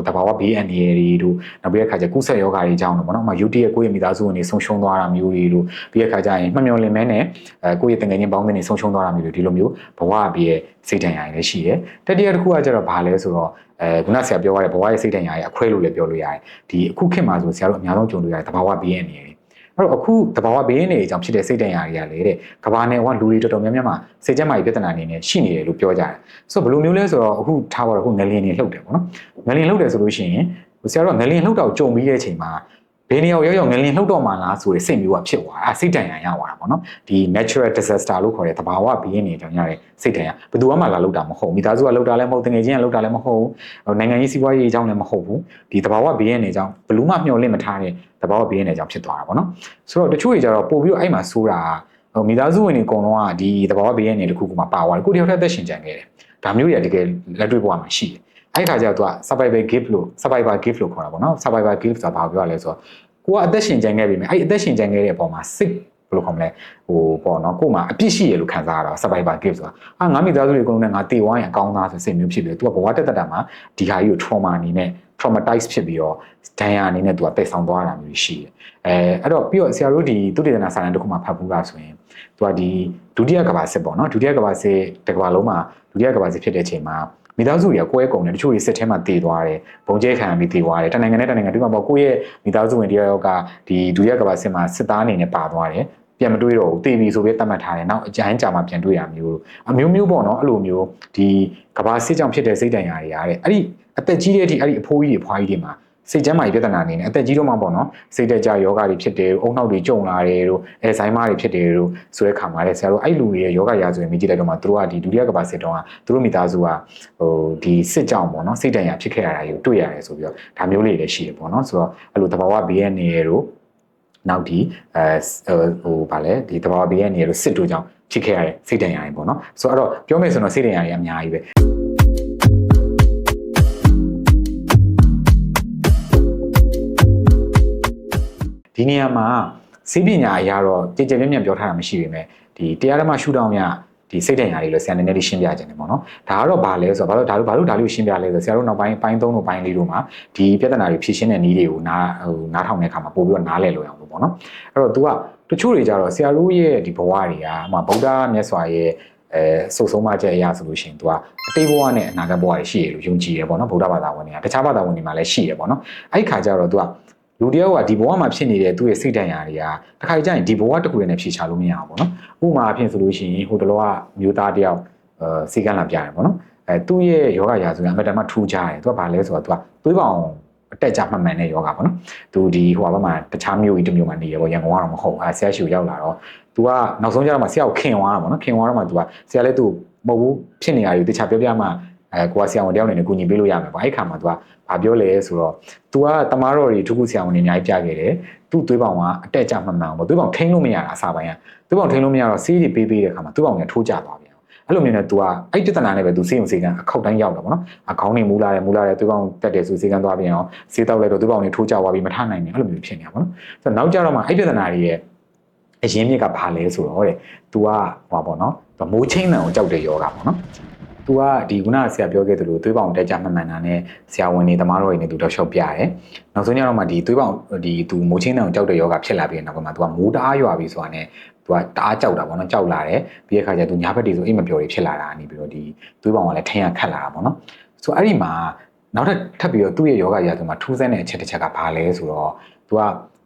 ာတဘာဝဘေးအန္တရာယ်တွေတို့နောက်ပြီးတဲ့ခါကျကုသယောဂါတွေကြောင့်တော့ပေါ့နော်။ယူတီရဲ့ကိုယ့်ရဲ့မိသားစုဝင်တွေဆုံးရှုံးသွားတာမျိုးတွေတို့ပြီးတဲ့ခါကျရင်မှတ်မျောလင်မဲနဲ့ကိုယ့်ရဲ့တငယ်ချင်းပေါင်းတဲ့နေဆုံးရှုံးသွားတာမျိုးတွေဒီလိုမျိုးဘဝပြီးရဲ့စိတ်ဒဏ်ရာတွေလည်းရှိတယ်။တတိယတစ်ခုကကျတော့ဘာလဲဆိုတော့ခုနဆရာပြောရတဲ့ဘဝရဲ့စိတ်ဒဏ်ရာရဲ့အခွဲလို့လည်းပြောလို့ရတယ်။ဒီအခုခေတ်မှာဆိုဆရာတို့အများဆုံးကြုံတွေ့ရတဲ့တဘာဝဘေးအန္တရာယ်တွေ အဲ့တော့အခုတဘာဝဘေးနေအကြောင်းဖြစ်တဲ့စိတ်တန်ရာတွေကလေတဲ့ကဘာနဲ့ဟိုကလူတွေတော်တော်များများမှာစိတ်ကျန်းမာရေးပြဿနာအနေနဲ့ရှိနေတယ်လို့ပြောကြတယ်ဆိုတော့ဘယ်လိုမျိုးလဲဆိုတော့အခုထားပါတော့အခုငလျင်တွေလှုပ်တယ်ပေါ့နော်ငလျင်လှုပ်တယ်ဆိုလို့ရှိရင်ဆရာတို့ကငလျင်လှုပ်တော့ကြုံပြီးတဲ့အချိန်မှာဘယ်နေရာရောက်ငလျင်လှုပ်တော့မှလားဆိုတဲ့စိတ်မျိုးကဖြစ်သွားတာစိတ်တန်ရာရသွားတာပေါ့နော်ဒီ natural disaster လို့ခေါ်တဲ့တဘာဝဘေးနေအကြောင်းရတဲ့စိတ်တန်ရာဘယ်သူမှလာလှုပ်တာမဟုတ်မိသားစုကလှုပ်တာလည်းမဟုတ်တငယ်ချင်းကလှုပ်တာလည်းမဟုတ်နိုင်ငံရေးစီးပွားရေးအကြောင်းလည်းမဟုတ်ဘူးဒီတဘာဝဘေးနေအကြောင်းဘယ်လို့မှမျှော်လင့်မထားတဲ့တဘာဝဘေးနေအကြောင်းဖြစ်သွားတာပေါ့နော်ဆိုတော့တချို့တွေကြတော့ပို့ပြီးတော့အဲ့မှာစိုးတာမိသားစုဝင်တွေအကုန်လုံးကဒီတဘာဝဘေးနေတစ်ခုခုမှပါသွားတယ်ကိုတယောက်တည်းအသက်ရှင်ကြံခဲ့တယ်ဒါမျိုးတွေတကယ်လက်တွေ့ဘဝမှာရှိတယ်အဲ့ခါကျတော့သူက survival gift လို့ခေါ်တာပေါ့နော် survival gift ဆိုတာဘာပြောရလဲဆိုတော့ကိုကအသက်ရှင်ကြံခဲ့ပြီမယ်အဲ့အသက်ရှင်ကြံခဲ့တဲ့အပေါ်မှာစိတ်ဘယ်လိုခေါ်မလဲပေါ့နော်ကို့မှာအပြစ်ရှိရလို့ခံစားရတာ survival gift ဆိုတာငါမိသားစုတွေအကုန်လုံးနဲ့ငါတေဝိုင်းအကောင်းသားဆိုစိတ်မျိုးဖြစ်ပြီးတော့ तू ကဘဝတက်တာမှာဒီဟာကြီးကို trauma အနေနဲ့ traumatize ဖြစ်ပြီးတော့ဒဏ်ရာအနေနဲ့ तू ကတိတ်ဆောင်သွားတာမျိုးရှိတယ်အဲ့တော့ပြီးတော့ဆရာတို့ဒီသုတေသနစာတမ်းတစ်ခုမှဖတ်ဘူးလားဆိုရင် तू ကဒီဒုတိယကမ္ဘာစစ်ပေါ့နော်ဒုတိယကမ္ဘာစစ်တစ်ကမ္ဘာလုံးမှာဒုတိယကမ္ဘာစစ်ဖြစ်တဲ့အချိန်မှာမိသားစုတွေကကွဲကုန်တယ်တချို့တွေစစ်ထဲမှာတည်သွားတယ်ဘုံကျဲခံပြီးတည်သွားတယ်တနိုင်ငံနဲ့တနိုင်ငံဒီမှာပေါ့ကိုယ့်ရဲ့မိသားစုဝင်တယောက်ကဒီဒုတိယကမ္ဘာစစ်မှာစစ်သားအနေနဲ့ပါသွားတယ်ပြန်မတွေးတော့ဘူးတည်ပြီဆိုပြီးသတ်မှတ်ထားတယ်နောက်အကြမ်းကြာမှပြန်တွေ့ရမျိုးအမျိုးပေါ့နော်အဲ့လိုမျိုးဒီကမ္ဘာစစ်ကြောင့်ဖြစ်တဲ့စိတ်တန်ရာတွေအားတဲ့အဲ့ဒီအသက်ကြီးတဲ့အထိအဲ့ဒီအဖိုးကြီးတွေဖွားကြီးတွေမှာစိတ်ကျန်းမာရေးပြဿနာအနေနဲ့အသက်ကြီးတော့မှပေါ့နော်စိတ်တက်ကြယောဂတွေဖြစ်တယ်အုံနောက်တွေကျုံလာတယ်တို့အဲဇိုင်းမားတွေဖြစ်တယ်တို့ဆိုတဲ့ခါမှာလည်းဆရာတို့အဲ့လူတွေရဲ့ယောဂရာဇဝင်မြည်ကြည့်လိုက်တော့မှသူတို့ကဒီဒုတိယကမ္ဘာစစ်တုန်းကသူတို့မိသားစုကဒီစစ်ကြောင့်ပေါ့နော်စိတ်တန်ရာဖြစ်ခဲ့ရတာကိုတွေ့ရတယ်ဆိုပြီးတော့ဒါမျိုးလေးတွေရှိတယ်ပေါ့နော်ဆိုတော့အဲ့လိုတဘာဝဘေးရနေတို့နောက်ဒီဗာလဲဒီတဘာဝဘေးရနေတို့စစ်တို့ကြောင့်ဖြစ်ခဲ့ရတဲ့စိတ်တန်ရာတွေပေါ့နော်ဆိုတော့အဲ့တော့ပြောမယ်ဆိုတော့စိတ်တန်ရာတွေအများကြီးပဲဒီနေရာမှာစိတ်ပညာအရာတော့ကြည်ကြဲပြန့်ပြန့်ပြောထားတာမရှိပေမဲ့ဒီတရားဓမ္မရှုထောင့်ရဒီစိတ်တန်ရာတွေလို့ဆရာနည်းနည်းလေးရှင်းပြခြင်းတယ်ပေါ့နော်ဒါကတော့ဘာလဲဆိုတော့ဘာလို့ဒါလို့ရှင်းပြလဲဆိုတော့ဆရာတို့နောက်ပိုင်းပိုင်း3တို့ပိုင်း4တို့မှာဒီပြဿနာတွေဖြေရှင်းတဲ့နည်းတွေကိုနားထောင်တဲ့အခါမှာပို့ပြီးတော့နားလည်လို့ရအောင်လို့ပေါ့နော်အဲ့တော့ तू ကတချို့တွေကြတော့ဆရာတို့ရဲ့ဒီဘဝတွေကဗုဒ္ဓမြတ်စွာရဲ့စုဆုံးမချက်အရာဆိုလို့ရှိရင် तू ကအတိတ်ဘဝနဲ့အနာဂတ်ဘဝတွေရှိရလို့ယုံကြည်ရပေါ့နော်ဗုဒ္ဓဘာသာဝင်တွေကတခြားဘာသာဝင်တွေမှာလည်းရှိရပေါ့နော်အဲ့ဒီခါကျတော့ तू ကလူတယောက်ကဒီဘဝမှာဖြစ်နေတဲ့သူ့ရဲ့စိတ်တန်ရာတွေကတခါကြရင်ဒီဘဝတစ်ခုတည်းနဲ့ဖြေချလို့မရအောင်ပေါ့နော်ဥပမာအဖြစ်ဆိုလို့ရှိရင်ဟိုတလောကမျိုးသားတယောက်စီကန်းလာပြရတယ်ပေါ့နော်သူ့ရဲ့ယောဂရာဆိုရင်အမတန်မှထူးခြားတယ်သူကဘာလဲဆိုတော့သူကသွေးပေါင်အတက်ကြမှတ်မှန်တဲ့ယောဂပေါ့နော်သူဒီဟိုဘက်မှာတခြားမျိုးကြီးတစ်မျိုးမှာနေရပေါ့ရန်ကုန်ကတော့မဟုတ်ဆရာရှိကိုရောက်လာတော့သူကနောက်ဆုံးကျတော့မှဆရာကိုခင်သွားတာပေါ့နော်ခင်သွားတော့မှသူကဆရာလည်းသူမဟုတ်ဘူးဖြစ်နေရည်တခြားပြောပြမှကိုကဆရာဝန်တယောက်အနေနဲ့ကူညီပေးလို့ရမယ်ပေါ့အဲ့ခါမှာ तू ကဘာပြောလဲဆိုတော့ तू ကတမားတော်တွေထူးထူးဆရာဝန်တွေအများကြီးပြခဲ့တယ်သူ့သွေးပေါင်ကအတက်ကြမှန်မှန်ပေါ့သွေးပေါင်ထိန်းလို့မရတာအစာပိုင်းကသွေးပေါင်ထိန်းလို့မရတော့ဆေးတွေပေးတဲ့ခါမှာသွေးပေါင်ကထိုးကျသွားပြန်အဲ့လိုမျိုးနဲ့ तू ကအဲ့ပြဿနာနဲ့ပဲ तू ဆေးရုံဆေးကန်းအခောက်တိုင်းရောက်တာပေါ့နော်အခေါင်းတွေမူလာတယ်သွေးပေါင်တက်တယ်ဆိုဆေးကန်းသွားပြန်အောင်ဆေးတောက်လိုက်တော့သွေးပေါင်တွေထိုးကျသွားပြီးမထနိုင်ဘူးအဲ့လိုမျိုးဖြစ်နေတာပေါ့နော်ဆိုတော့နောက်ကြတော့မှအဲ့ပြဿနာတွေရဲ့အရင်းမြစ်ကဘာလဲဆိုတော့တဲ့ तू ကဟောပေါ့နော်မိုးချင်းတန်ကိုကြောက်တဲ့ယောဂပေါ့နော်သူကဒီခုနဆရာပြောခဲ့သလိုသွေးပေါင်တက်ကြမှန်မှန်တာနဲ့ဆရာဝန်တွေသမားတော်တွေနဲ့သူတော့ရှော့ပြရတယ်။နောက်ဆုံးကျတော့မှဒီသွေးပေါင်ဒီသူမိုးချင်းတန်ကိုကြောက်တဲ့ယောဂဖြစ်လာပြီးတဲ့နောက်ပိုင်းမှာသူကမိုးတအားရွာပြီးဆိုတာနဲ့သူကတအားကြောက်တာပေါ့နော်ကြောက်လာတယ်ပြီးတဲ့အခါကျသူညာဘက်တွေဆိုအိမ်မပျော်တွေဖြစ်လာတာနေပြီးတော့ဒီသွေးပေါင်ကလည်းထင်းရခတ်လာတာပေါ့နော်။ဆိုအဲ့ဒီမှာနောက်ထပ်ပြီးတော့သူ့ရဲ့ယောဂရာဆိုမှာထူးဆန်းတဲ့အချက်တစ်ချက်ကဘာလဲဆိုတော့သူက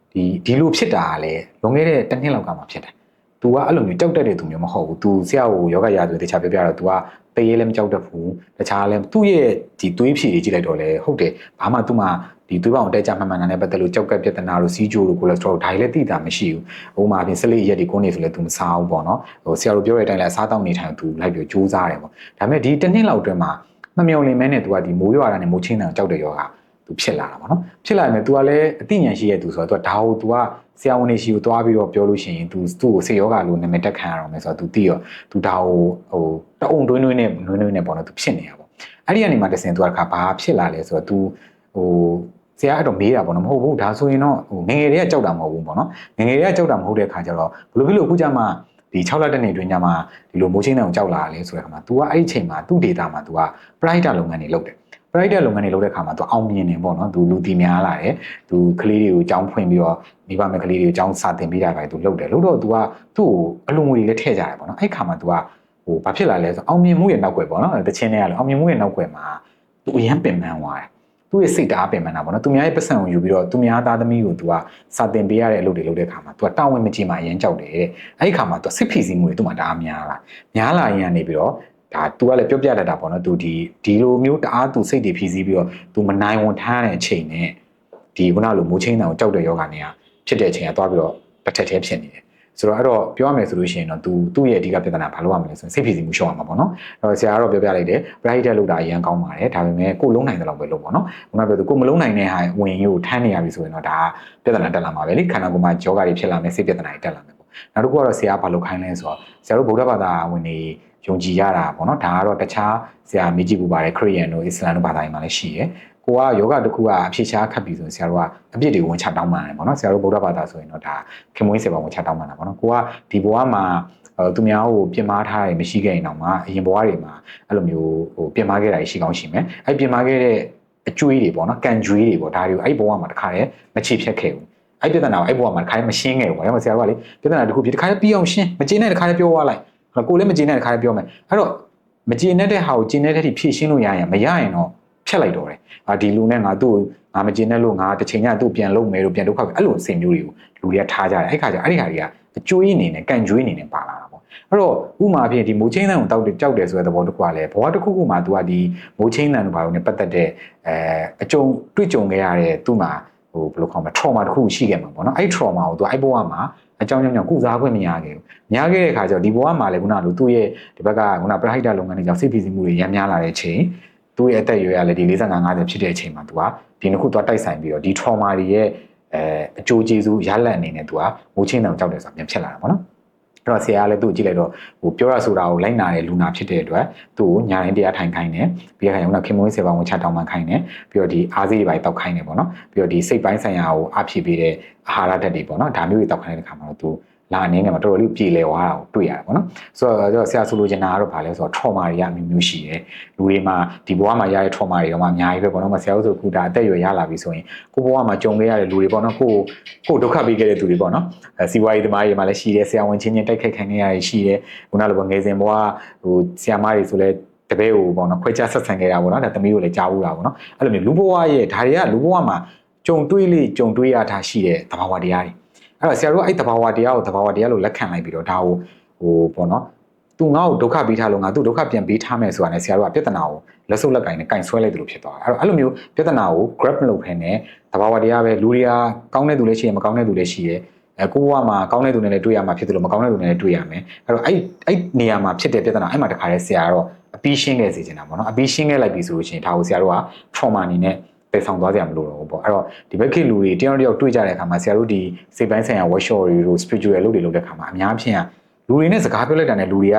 ဒီလိုဖြစ်တာကလည်းလွန်ခဲ့တဲ့တစ်နှစ်လောက်ကမှဖြစ်တယ်။ तू ကအဲ့လိုမျိုးကြောက်တတ်တဲ့သူမျိုးမဟုတ်ဘူး तू ဆရာကိုယောဂရာဆိုတခြားပြောပြတော့ तू ကတေးရဲလည်းမကြောက်တတ်ဘူးတခြားလည်းသူ့ရဲ့ဒီသွေးဖြည့်ကြီးကြည့်လိုက်တော့လေဟုတ်တယ်ဘာမှ तू မှဒီသွေးပေါင်တက်ကြမှန်မှန်တာနဲ့ပတ်သက်လို့ကြောက်ကပ်ပြဿနာတို့စီးကြိုတို့ကိုလက်စထရောဒါတွေလည်းသိတာမရှိဘူးဟိုမှာအပြင်ဆက်လက်ရက်တွေကိုနေဆိုလဲ तू မစားဘူးပေါ့နော်ဟိုဆရာတို့ပြောတဲ့အတိုင်းလဲအစားတောက်နေထိုင် तू လိုက်ပြီးကြိုးစားတယ်ပေါ့ဒါပေမဲ့ဒီတစ်နှစ်လောက်အတွင်းမှာမမျော်လင့်မဲနဲ့ तू ကဒီမိုးရွာတာနဲ့မိုးချင်းတာကြောက်တဲ့ယောဂသူဖြစ်လာတာပေါ့နော်ဖြစ်လာရင် तू ကလည်းအသိဉာဏ်ရှိရဲ့ तू ဆိုတော့ तू ဒါကို तू ကဆရာဝန်တွေရှိကိုသွားပြီးတော့ပြောလို့ရှိရင် तू သူ့ကိုစေယောဂလို့နာမည်တက်ခံရအောင်မယ်ဆိုတော့ तू သိရော तू ဒါကိုဟိုတအုံတွင်းနဲ့နွင်းနဲ့ပေါ့နော် तू ဖြစ်နေတာပေါ့အဲ့ဒီကနေမှတစင် तू ကဘာဖြစ်လာလဲဆိုတော့ तू ဟိုဆရာအဲ့တော့မေးတာပေါ့နော်မဟုတ်ဘူးဒါဆိုရင်တော့ဟိုငငယ်တွေကကြောက်တာမဟုတ်ဘူးပေါ့နော်ငငယ်တွေကကြောက်တာမဟုတ်တဲ့အခါကျတော့ဘယ်လိုဖြစ်လို့အခုကျမှဒီ6လတနေ့တွင်းညမှာဒီလိုမိုးချင်းတောင်ကြောက်လာတယ်ဆိုတဲ့အခါမှာ तू ကအဲ့ဒီချိန်မှာသူ့ data မှာ तू က private လုပ်ငန်းတွေလုပ်တယ်private လုပ်ငန်းတွေလုပ်တဲ့အခါမှာ तू အောင်မြင်နေပေါ့နော် तू လူတီများလာတယ် तू ကလေးတွေကိုအကြောင်းဖွင့်ပြီးတော့မိဘမဲ့ကလေးတွေကိုအကြောင်းစာသင်ပေးတာပဲ तू လုပ်တယ်လုပ်တော့ तू ကသူ့ကိုအလုံငွေတွေလည်းထည့်ကြတယ်ပေါ့နော်အဲ့ခါမှာ तू ကဟိုဘာဖြစ်လာလဲဆိုအောင်မြင်မှုရဲ့နောက်ွယ်ပေါ့နော်တချင်းတွေကလည်းအောင်မြင်မှုရဲ့နောက်ွယ်မှာ तू အရန်ပင်ပန်းသွားတယ် သူ့ရဲ့စိတ်ဓာတ်ပင်မှန်တာပေါ့နော်သူများရဲ့ပတ်စံကိုယူပြီးတော့သူများသားသမီးကိုသူကစာတင်ပေးရတဲ့အလုပ်တွေလုပ်တဲ့အခါမှာသူကတာဝန်မကြီးမှအရင်ကြောက်တယ်တဲ့အဲ့ဒီအခါမှာသူစိတ်ဖိစီးမှုတွေသူ့မှာတအားများလာရင်ကနေပြီးတော့ဒါ तू ကလည်းပြောပြတတ်တာပေါ့နော် तू ဒီလိုမျိုးတအား तू စိတ်တွေဖိစီးပြီးတော့ तू မနိုင်ဝန်ထားတဲ့အချိန်နဲ့ဒီခုနလိုမိုးချင်းတန်ကိုကြောက်တဲ့ယောဂနေရဖြစ်တဲ့အချိန်ကသွားပြီးတော့တစ်ထက်တည်းဖြစ်နေတယ်ဆိုတော့အဲ့တော့ပြောရမယ်ဆိုလို့ရှိရင်တော့ तू သူ့ရဲ့အဓိကပြဿနာဘာလို့ရမလဲဆိုရင်စိတ်ဖိစီးမှုရှော့ရမှာပေါ့နော်အဲ့တော့ဆရာကတော့ပြောပြလိုက်တယ် private လောက်တာအရင်ကောင်းပါတယ်ဒါပေမဲ့ကိုလုံးနိုင်တဲ့လောက်ပဲလုပ်ပေါ့နော်ခုနကပြောသူကိုမလုံးနိုင်တဲ့ဟာဝင်ရိုးထမ်းနေရပြီဆိုရင်တော့ဒါပြဿနာတက်လာမှာပဲလေခန္ဓာကိုယ်မှာယောဂတွေဖြစ်လာမယ်စိတ်ပြဿနာတွေတက်လာမယ်ပေါ့နောက်တစ်ခုကတော့ဆရာဘာလို့ခိုင်းလဲဆိုတော့ဆရာတို့ဗုဒ္ဓဘာသာဝင်နေယုံကြည်ရတာပေါ့နော်ဒါကတော့တခြားဆရာမေးကြည့်ပူပါတယ်ခရစ်ယာန်တို့အစ္စလာမ်တို့ဘာသာရေးမှာလည်းရှိတယ်ကိုကယောဂတစ်ခုကအဖြစ်ရှားခတ်ပြီဆိုရင်ဆရာတို့ကအပြစ်တွေဝင်ချတောင်းပန်တယ်ပေါ့နော်ဆရာတို့ဗုဒ္ဓဘာသာဆိုရင်တော့ဒါခင်မွေးစေပါဝင်ချတောင်းပန်တာပေါ့နော်ကိုကဒီဘဝမှာသူများကိုပြင်မာထားရမရှိခဲ့ရင်တော့မှအရင်ဘဝတွေမှာအဲ့လိုမျိုးပြင်မာခဲ့တာရှိကောင်းရှိမယ်အဲ့ပြင်မာခဲ့တဲ့အကျွေးတွေပေါ့နော်ကန်ကျွေးတွေပေါ့ဒါတွေကိုအဲ့ဘဝမှာတခါတည်းမချေဖြတ်ခဲ့ဘူးအဲ့ပြဿနာကိုအဲ့ဘဝမှာတခါတည်းမရှင်းခဲ့ဘူးပေါ့ဆရာတို့ကလေပြဿနာတစ်ခုဖြစ်တခါတည်းပြီးအောင်ရှင်းမကျေနပ်တခါတည်းပြောသွားလိုက်ကိုလည်းမကျေနပ်တဲ့ခါလေးပြောမယ်အဲ့တော့မကျေနပ်တဲ့ဟာကိုကျေနပ်တဲ့ထိဖြည့်ရှင်းလို့ရရင်မရရင်တော့ဖြတ်လိုက်တော့တယ်ဒီလူနဲ့ငါသူ့ငါမကျေနပ်လို့ငါတစ်ချိန်ကျသူ့ပြန်လုပ်မယ်လို့ပြန်ဒုက္ခပဲအဲ့လိုအစဉ်မျိုးတွေကိုလူတွေကထားကြတယ်အဲ့ခါကျအဲ့ဒီဟာတွေကအကျွေးအနေနဲ့ကန်ကျွေးအနေနဲ့ပါလာတာပေါ့အဲ့တော့ဥမာအဖြစ်ဒီမိုးချင်းတန်ကိုတောက်တယ်ကြောက်တယ်ဆိုတဲ့သဘောတစ်ခုကလည်းဘဝတစ်ခုခုမှာ तू ကဒီမိုးချင်းတန်တို့ဘာလို့ ਨੇ ပတ်သက်တဲ့အကြုံတွေ့ကြုံခဲ့ရတဲ့သူ့မှာဘယ်လိုခေါ်မလဲ trauma တစ်ခုရှိခဲ့မှာပေါ့နော်အဲ့ trauma ကို तू အဲ့ဘဝမှာအကြောင်းကြောင့်ကုစားခွင့်မရခဲ့ဘူး။များခဲ့တဲ့အခါကျတော့ဒီဘဝမှာလည်းခုနလိုသူ့ရဲ့ဒီဘက်ကခုနပရဟိတလုပ်ငန်းတွေကြောင့်စိတ်ဖိစီးမှုတွေရမ်းများလာတဲ့အချိန်သူ့ရဲ့အသက်အရွယ်ကလည်းဒီ45 50ဖြစ်တဲ့အချိန်မှာ तू ကဒီနှစ်ခုသွားတိုက်ဆိုင်ပြီးတော့ဒီ trauma တွေရဲ့အကျိုးကျေးဇူးရလဒ်အနေနဲ့ तू ကမိုးချင်းတောင်ကြောက်တယ်ဆိုတာပြန်ဖြစ်လာတာပေါ့နော်။အဲ့တော့ဆရာကလည်းသူ့ကိုကြည့်လိုက်တော့ပြောရဆိုတာကိုလိုက်နာတဲ့လူနာဖြစ်တဲ့အတွက်သူ့ကိုညာတိုင်းတရားထိုင်ခိုင်းတယ်ပြီးတော့ခုနခင်မွေးစေပါဝင်ချတောင်းပန်ခိုင်းတယ်ပြီးတော့ဒီအားစေးတွေပိုင်းတောက်ခိုင်းတယ်ပေါ့နော်ပြီးတော့ဒီစိတ်ပိုင်းဆိုင်ရာကိုအဖြစ်ပေးတဲ့အာဟာရဓာတ်တွေပေါ့နော်ဒါမျိုးတွေတောက်ခိုင်းတဲ့အခါမှာတော့သူလာအနေနဲ့မှာတော်တော်လေးပြေလည်သွားတာကိုတွေ့ရတယ်ပေါ့နော်ဆိုတော့ဆရာဆိုလိုချင်တာကတော့ဗာလဲဆိုတော့ trauma တွေကအမျိုးမျိုးရှိတယ်လူတွေမှာဒီဘဝမှာရတဲ့ trauma တွေတော့မှအများကြီးပဲပေါ့နော်ဆရာတို့ဆိုခုဒါအသက်အရွယ်ရလာပြီဆိုရင်ကိုဘဝမှာကြုံခဲ့ရတဲ့လူတွေပေါ့နော်ကိုဒုက္ခပေးခဲ့တဲ့သူတွေပေါ့နော်စီဝါရေးသမားတွေမှာလည်းရှိတယ်ဆရာဝန်ချင်းတိုက်ခိုက်ခံခဲ့ရတာရှိတယ်ခုနလိုငယ်စဉ်ဘဝဆရာမတွေဆိုလဲတပည့်ကိုပေါ့နော်ခွဲခြားဆက်ဆံခဲ့တာပေါ့နော်ဒါသမီးကိုလည်းကြားဘူးတာပေါ့နော်အဲ့လိုမျိုးလူဘဝရဲ့ဒါတွေကလူဘဝမှာကြုံတွေးရတာရှိတဲ့သဘာဝတရားတွေအဲ့တော့ဆရာတို့အဲ့သဘာဝတရားကိုသဘာဝတရားလို့လက်ခံလိုက်ပြီးတော့ဒါကိုပေါ့နော်သူငါ့ကိုဒုက္ခပေးထားလို့ငါသူ့ဒုက္ခပြန်ပေးထားမယ်ဆိုတာနဲ့ဆရာတို့ကပြဿနာကိုလက်စုပ်လက်ကင်နဲ့ကင်ဆွဲလိုက်တယ်လို့ဖြစ်သွားတယ်အဲ့လိုမျိုးပြဿနာကို grab မလုပ်ဖ ೇನೆ သဘာဝတရားပဲလူတွေကကောင်းတဲ့သူလည်းရှိတယ်မကောင်းတဲ့သူလည်းရှိတယ်ကိုဘဝမှာကောင်းတဲ့သူနဲ့လည်းတွေ့ရမှာဖြစ်တယ်လို့မကောင်းတဲ့သူနဲ့လည်းတွေ့ရမယ်အဲ့တော့အဲ့နေရာမှာဖြစ်တဲ့ပြဿနာအဲ့မှာတခါတည်းဆရာကတော့အပီးရှင်းခဲ့စေချင်တာပေါ့နော်အပီးရှင်းခဲ့လိုက်ပြီဆိုလို့ရှိရင်ဒါကိုဆရာတို့က trauma အနေနဲ့ပယ်ဆောင်သွားကြမလို့တော့ပေါ့အဲ့တော့ဒီဘက်ခေတ်လူတွေတယောက်တွေ့ကြတဲ့အခါမှာဆရာတို့ဒီစိတ်ပိုင်းဆိုင်ရာ workshop တွေတို့ spiritual လုပ်တဲ့အခါမှာအများဖြင့်လူတွေနဲ့စကားပြောလိုက်တာနဲ့လူတွေ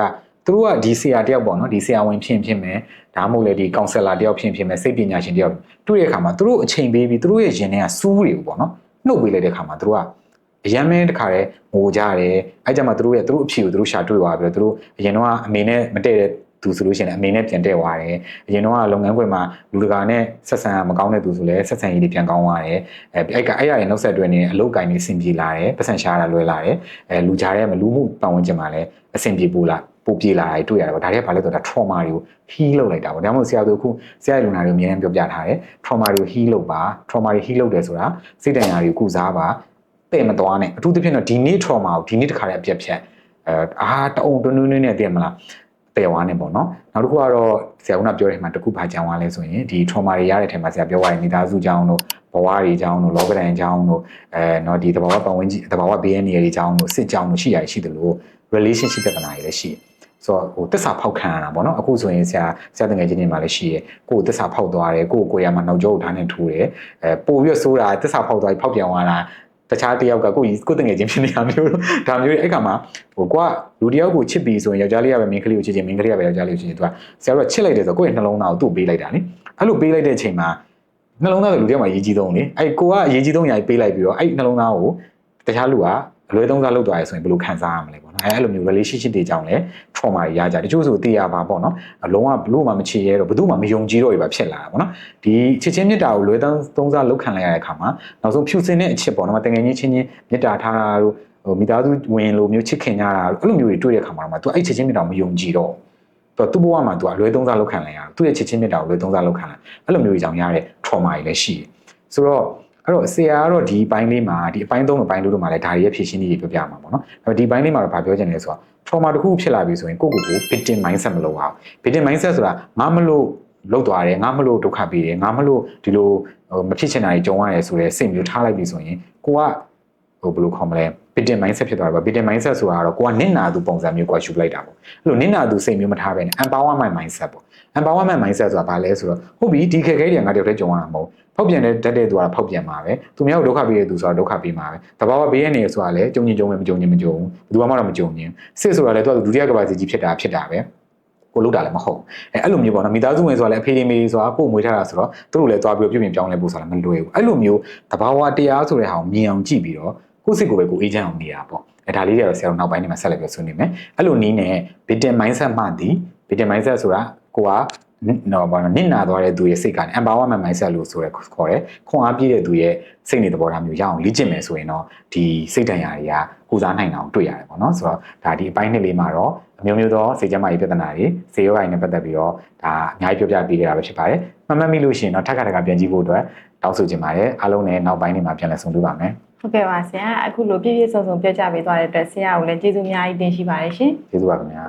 ကသူတို့ကဒီဆရာတယောက်ပေါ့နော်ဒီဆရာဝန်ဖြစ်မယ်ဒါမှမဟုတ်လေဒီ counselor တယောက်ဖြစ်မယ်စိတ်ပညာရှင်တယောက်တွေ့တဲ့အခါမှာသူတို့အချိန်ပေးပြီးသူတို့ရဲ့ရင်ထဲကစူးတွေကိုပေါ့နော်နှုတ်ပေးလိုက်တဲ့အခါမှာသူတို့ကအရန်မဲတခါတည်းငိုကြတယ်အဲ့ကြမှာသူတို့အဖြေကိုသူတို့ရှာတွေ့သွားပြီးတော့သူတို့အရင်တော့အမေနဲ့မတည့်တဲ့သူဆိုလို့ရှိရင်အမေနဲ့ပြန်တက်သွားတယ်အရင်တော့လုပ်ငန်းခွင်မှာလူတကာနဲ့ဆက်ဆံမကောင်းတဲ့သူဆိုလည်းဆက်ဆံရေးတွေပြန်ကောင်းသွားတယ်အဲ့ရရဲ့နောက်ဆက်တွဲနေအလုပ်ကိုင်းနေအဆင်ပြေလာတယ်ပတ်စံရှားတာလွယ်လာတယ်လူကြားထဲမှာလူမှုပတ်ဝန်းကျင်မှာလည်းအဆင်ပြေပို့ပြေလာတွေ့ရတယ်ပေါ့ဒါတွေကဘာလဲဆိုတော့ trauma တွေကို heal လုပ်လိုက်တာပေါ့ဒါမှမဟုတ်ဆရာတို့ခုဆရာရဲ့လူနာတွေအများကြီးပြောပြထားတယ် trauma တွေကို heal လုပ်ပါ trauma တွေ heal လုပ်တယ်ဆိုတာစိတ်တန်ရာတွေကိုကုစားပါတဲ့မသွားနဲ့အထူးသဖြင့်တော့ဒီနေ့ trauma ကိုဒီနေ့တခါတည်းအပြတ်ဖြတ်တအုံတွန်းနဲ့တည်မလားပယ်ဝါးနေပေါ့နော်နောက်တစ်ခုကတော့ဆရာကပြောတဲ့မှာတစ်ခုဘာကြောင်ဝါလဲဆိုရင်ဒီ trauma တွေရတဲ့ထဲမှာဆရာပြောရရင်မိသားစုကြောင်းတို့ဘဝတွေကြောင်းတို့လောကဒဏ်ကြောင်းတို့နော်ဒီတဘာဝပတ်ဝန်းကျင်တဘာဝဘေးအနေတွေကြောင်းတို့စစ်ကြောင်းတို့ရှိတယ်လို့ relationship ပြဿနာတွေလည်းရှိတယ်ဆိုတော့တစ္ဆာဖောက်ခံရတာပေါ့နော်အခုဆိုရင်ဆရာတငယ်ချင်းတွေမှာလည်းရှိတယ်ကိုယ်တစ္ဆာဖောက်သွားတယ်ကိုယ်ရမှာနောက်ကျောထားနေထိုးတယ်ပို့ပြီးဆိုးတာတစ္ဆာဖောက်သွားပြီးဖောက်ပြန်သွားတာတခြားတယောက်ကကိုတငယ်ချင်းဖြစ်နေတာမျိုးဒါမျိုးအဲ့ခါမှာကိုကလူတယောက်ကိုချစ်ပြီးဆိုရင်ယောက်ျားလေးကပဲမိန်းကလေးကိုချစ်ချင်မိန်းကလေးကပဲယောက်ျားလေးကိုချစ်ချင်သူကဆရာတို့ချစ်လိုက်တယ်ဆိုကိုယ့်ရဲ့နှလုံးသားကိုသူ့ပေးလိုက်တာနိအဲ့လိုပေးလိုက်တဲ့အချိန်မှာနှလုံးသားကလူတယောက်မှာအရေးကြီးဆုံးလေအဲ့ကိုကအရေးကြီးဆုံးညာပေးလိုက်ပြီးတော့အဲ့နှလုံးသားကိုတခြားလူကအလွဲသုံးစားလုပ်သွားရဆိုရင်ဘယ်လိုခံစားရမလဲပေါ့နော်အဲ့လိုမျိုး relationship တွေကြောင့်လည်း trauma တွေရကြတချို့ဆိုသိရပါပေါ့နော်လုံးဝဘလို့မှမချေရဲတော့ဘယ်သူမှမယုံကြည်တော့ရပါဖြစ်လာတာပေါ့နော်ဒီချစ်ချင်းမြတ်တာကိုလွဲသုံးစားလုပ်ခံလိုက်ရတဲ့အခါမှာနောက်ဆုံးဖြူစင်တဲ့အချစ်ပေါ့နော်တကယ်ချင်းမြတ်တာထားတာတို့မိသားစုဝင်လိုမျိုးချစ်ခင်ကြတာတို့အဲ့လိုမျိုးတွေတွေ့တဲ့အခါမှာတော့ तू အဲ့ချစ်ချင်းမြတ်တာမယုံကြည်တော့ तू ဆိုတော့သူ့ဘဝမှာသူအလွဲသုံးစားလုပ်ခံလိုက်ရသူ့ရဲ့ချစ်ချင်းမြတ်တာကိုလွဲသုံးစားလုပ်ခံလိုက်အဲ့လိုမျိုးအကြောင်းရတဲ့ trauma တွေလည်းရှိတယ်ဆိုတော့အဲ့တော့ဆရာကတော့ဒီဘိုင်းလေးမှာဒီအပိုင်း3အပိုင်း4တို့မှာလည်းဒါတွေရဲ့ဖြည့်ရှင်းနည်းတွေပြောပြမှာပေါ့နော်အဲ့ဒီဘိုင်းလေးမှာတော့ဗာပြောချင်တယ်ဆိုတော့ trauma တစ်ခုဖြစ်လာပြီဆိုရင်ကိုယ့်ကိုယ်ကို victim mindset မလုပ်အောင် victim mindset ဆိုတာငါမလို့လောက်သွားတယ်ငါမလို့ဒုက္ခပေးတယ်ငါမလို့ဒီလိုမဖြစ်ချင်တာတွေကြုံရတယ်ဆိုတဲ့စိတ်မျိုးထားလိုက်ပြီဆိုရင်ကိုကဘယ်လိုခေါ်မလဲ victim mindset ဖြစ်သွားတယ်ပေါ့ victim mindset ဆိုတာကတော့ကိုကနစ်နာသူပုံစံမျိုးကိုယူလိုက်တာပေါ့အဲ့လိုနစ်နာသူစိတ်မျိုးမထားဘဲနဲ့ empowerment mindset ပေါ့ empowerment mindset ဆိုတာဘာလဲဆိုတော့ဟုတ်ပြီဒီခက်ခဲတွေကငါတယောက်တည်းကြုံရတာမဟုတ်ဖောက်ပြန်တဲ့တက်တဲ့သူကတော့ဖောက်ပြန်မှာပဲသူများကိုဒုက္ခပေးတဲ့သူဆိုတာဒုက္ခပေးမှာပဲတဘာဝဘေးရနေဆိုတာလည်းကြုံရင်ကြုံမယ်မကြုံရင်မကြုံဘူးဘယ်သူမှတော့မကြုံရင်စစ်ဆိုတာလည်းသူကဒုတိယကမ္ဘာစစ်ကြီးဖြစ်တာပဲကိုလုပ်တာလည်းမဟုတ်အဲ့လိုမျိုးပေါ့နော်မိသားစုဝင်ဆိုတာလည်းအဖေတွေမေတွေဆိုတာကိုယ်မွေးထားတာဆိုတော့သူတို့လည်းသွားပြီးပြုပြင်ပြောင်းလဲဖို့ဆိုတာမလွယ်ဘူးအဲ့လိုမျိုးတဘာဝတရားဆိုတဲ့ဟာကိုမြင်အောင်ကြည့်ပြီးတော့ကိုယ့်စိတ်ကိုယ်ပဲကိုအေးချမ်းအောင်နေတာပေါ့အဲ့ဒါလေးတွေတော့ဆရာတို့နောက်ပိုင်းနေမှာဆက်လက်ပြီးဆွေးနွေးမယ်အဲ့လိုနည်းနဲ့ victim mindset မှသည် victim mindset ဆိုတာကိုကနော်ဘာနစ်နာသွားတဲ့သူရဲ့စိတ်ကနေ empowerment mindset လို့ဆိုရဲခေါ်တယ်ခွန်အားပြည့်တဲ့သူရဲ့စိတ်နေသဘောထားမျိုးရအောင်လေ့ကျင့်မယ်ဆိုရင်တော့ဒီစိတ်တန်ရာတွေကကုစားနိုင်အောင်တွေ့ရတယ်ပေါ့နော်ဆိုတော့ဒါဒီအပိုင်းနှစ်လေးမှာတော့အမျိုးမျိုးသောစိတ်ကျန်းမာရေးပြဿနာတွေဆေးရောဂါတွေနဲ့ပတ်သက်ပြီးတော့ဒါအများကြီးပြောပြပေးခဲ့တာပဲဖြစ်ပါတယ်မှတ်မိလို့ရှိရင်တော့ထပ်ခါပြန်ကြည့်ဖို့အတွက်တောင်းဆိုချင်ပါတယ်အားလုံးနဲ့နောက်ပိုင်းနေမှာပြန်လည်ဆုံတွေ့ပါမယ်ဟုတ်ကဲ့ပါဆရာအခုလိုပြည့်ပြည့်စုံစုံပြောကြားပေးသွားတဲ့အတွက်ဆရာကိုလည်းကျေးဇူးအများကြီးတင်ရှိပါတယ်ရှင်ကျေးဇူးပါခင်ဗျာ